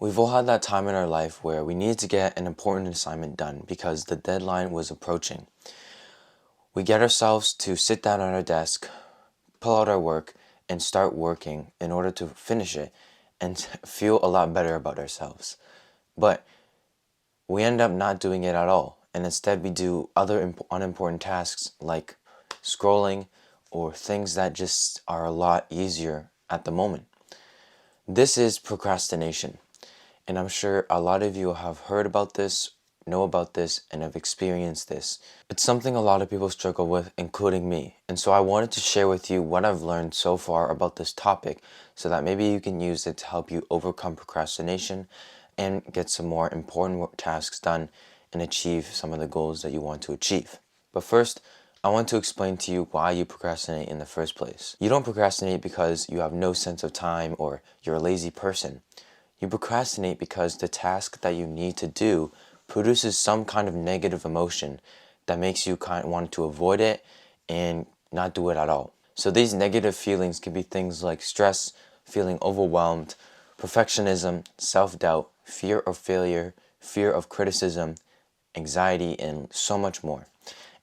We've all had that time in our life where we needed to get an important assignment done because the deadline was approaching. We get ourselves to sit down at our desk, pull out our work, and start working in order to finish it and feel a lot better about ourselves. But we end up not doing it at all, and instead we do other unimportant tasks like scrolling or things that just are a lot easier at the moment. This is procrastination. And I'm sure a lot of you have heard about this, know about this, and have experienced this. It's something a lot of people struggle with, including me. And so I wanted to share with you what I've learned so far about this topic so that maybe you can use it to help you overcome procrastination and get some more important tasks done and achieve some of the goals that you want to achieve. But first, I want to explain to you why you procrastinate in the first place. You don't procrastinate because you have no sense of time or you're a lazy person. You procrastinate because the task that you need to do produces some kind of negative emotion that makes you kind of want to avoid it and not do it at all. So these negative feelings can be things like stress, feeling overwhelmed, perfectionism, self-doubt, fear of failure, fear of criticism, anxiety, and so much more.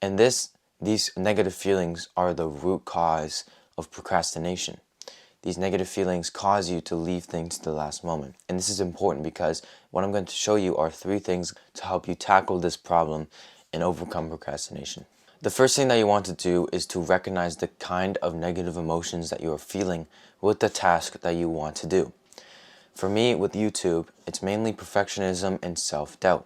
And these negative feelings are the root cause of procrastination. These negative feelings cause you to leave things to the last moment. And this is important because what I'm going to show you are 3 things to help you tackle this problem and overcome procrastination. The first thing that you want to do is to recognize the kind of negative emotions that you are feeling with the task that you want to do. For me, with YouTube, it's mainly perfectionism and self-doubt.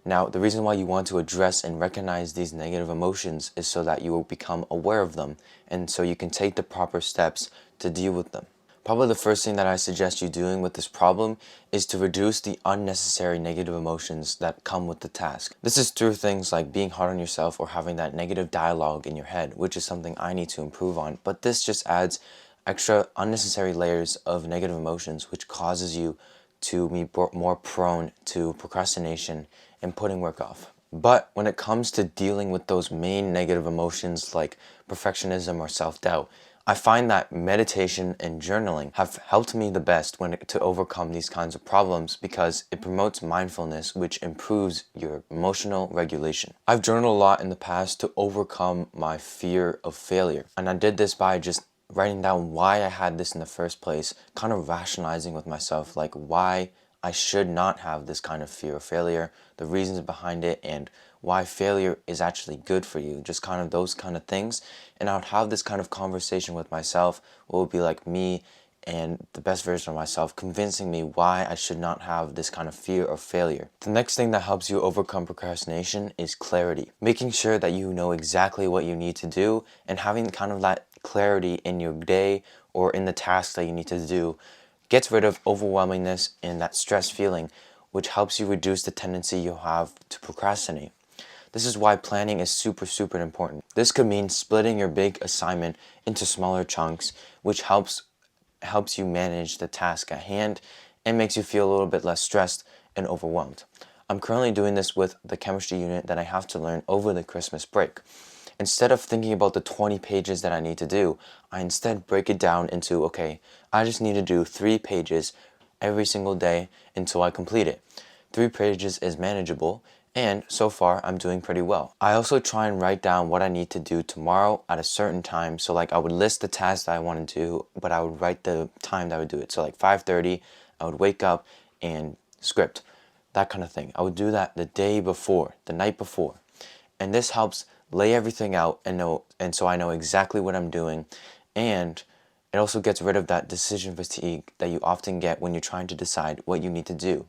Now, the reason why you want to address and recognize these negative emotions is so that you will become aware of them and so you can take the proper steps to deal with them. Probably the first thing that I suggest you doing with this problem is to reduce the unnecessary negative emotions that come with the task. This is through things like being hard on yourself or having that negative dialogue in your head, which is something I need to improve on, but this just adds extra unnecessary layers of negative emotions which causes you to be more prone to procrastination and putting work off. But when it comes to dealing with those main negative emotions like perfectionism or self-doubt, I find that meditation and journaling have helped me the best to overcome these kinds of problems because it promotes mindfulness, which improves your emotional regulation. I've journaled a lot in the past to overcome my fear of failure, and I did this by just writing down why I had this in the first place, kind of rationalizing with myself like why I should not have this kind of fear of failure, the reasons behind it, and why failure is actually good for you, just kind of those kind of things. And I would have this kind of conversation with myself, what would be like me and the best version of myself, convincing me why I should not have this kind of fear of failure. The next thing that helps you overcome procrastination is clarity. Making sure that you know exactly what you need to do and having kind of that clarity in your day or in the tasks that you need to do gets rid of overwhelmingness and that stress feeling, which helps you reduce the tendency you have to procrastinate. This is why planning is super important. This could mean splitting your big assignment into smaller chunks, which helps you manage the task at hand and makes you feel a little bit less stressed and overwhelmed. I'm currently doing this with the chemistry unit that I have to learn over the Christmas break. Instead of thinking about the 20 pages that I need to do, I instead break it down into, okay, I just need to do 3 pages every single day until I complete it. 3 pages is manageable, and so far I'm doing pretty well. I also try and write down what I need to do tomorrow at a certain time. So like I would list the tasks that I want to do, but I would write the time that I would do it. So like 5:30, I would wake up and script, that kind of thing. I would do that the day before, the night before. And this helps lay everything out and so I know exactly what I'm doing, and it also gets rid of that decision fatigue that you often get when you're trying to decide what you need to do,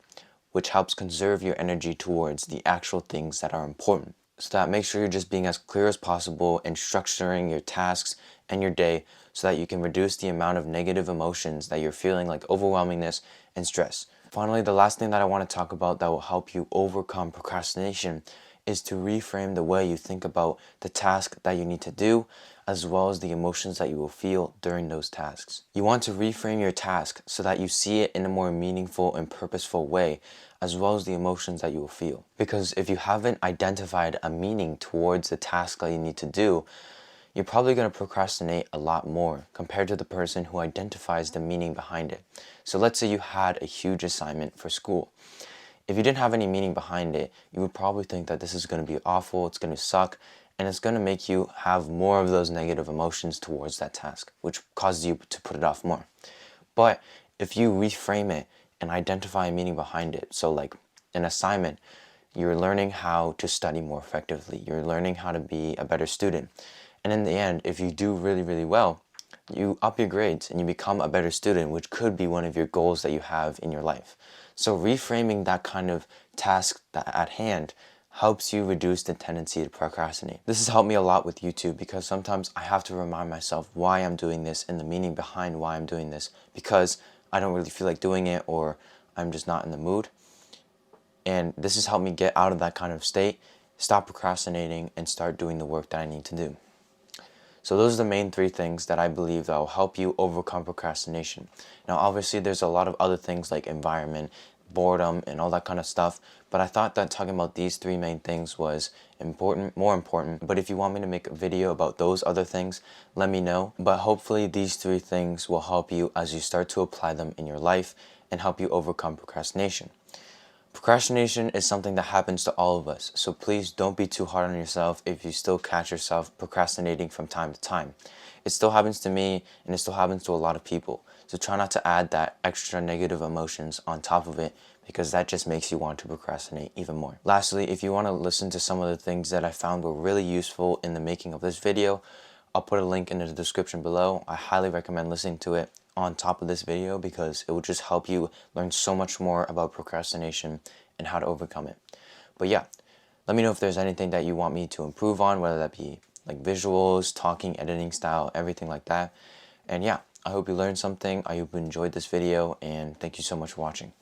which helps conserve your energy towards the actual things that are important. So that make sure you're just being as clear as possible and structuring your tasks and your day so that you can reduce the amount of negative emotions that you're feeling, like overwhelmingness and stress. Finally, the last thing that I want to talk about that will help you overcome procrastination is to reframe the way you think about the task that you need to do, as well as the emotions that you will feel during those tasks. You want to reframe your task so that you see it in a more meaningful and purposeful way, as well as the emotions that you will feel. Because if you haven't identified a meaning towards the task that you need to do, you're probably going to procrastinate a lot more compared to the person who identifies the meaning behind it. So let's say you had a huge assignment for school. If you didn't have any meaning behind it, you would probably think that this is going to be awful, it's going to suck, and it's going to make you have more of those negative emotions towards that task, which causes you to put it off more. But if you reframe it and identify a meaning behind it, so like an assignment, you're learning how to study more effectively, you're learning how to be a better student. And in the end, if you do really, really well, you up your grades and you become a better student, which could be one of your goals that you have in your life. So reframing that kind of task at hand helps you reduce the tendency to procrastinate. This has helped me a lot with YouTube because sometimes I have to remind myself why I'm doing this and the meaning behind why I'm doing this, because I don't really feel like doing it or I'm just not in the mood. And this has helped me get out of that kind of state, stop procrastinating, and start doing the work that I need to do. So those are the main 3 things that I believe that will help you overcome procrastination. Now obviously there's a lot of other things like environment, boredom, and all that kind of stuff, but I thought that talking about these 3 main things was more important. But if you want me to make a video about those other things, let me know. But hopefully these 3 things will help you as you start to apply them in your life and help you overcome procrastination. Procrastination is something that happens to all of us, so please don't be too hard on yourself if you still catch yourself procrastinating from time to time. It still happens to me, and it still happens to a lot of people. So try not to add that extra negative emotions on top of it, because that just makes you want to procrastinate even more. Lastly, if you want to listen to some of the things that I found were really useful in the making of this video, I'll put a link in the description below. I highly recommend listening to it on top of this video because it will just help you learn so much more about procrastination and how to overcome it. But yeah, let me know if there's anything that you want me to improve on, whether that be like visuals, talking, editing style, everything like that. And yeah, I hope you learned something. I hope you enjoyed this video, and thank you so much for watching.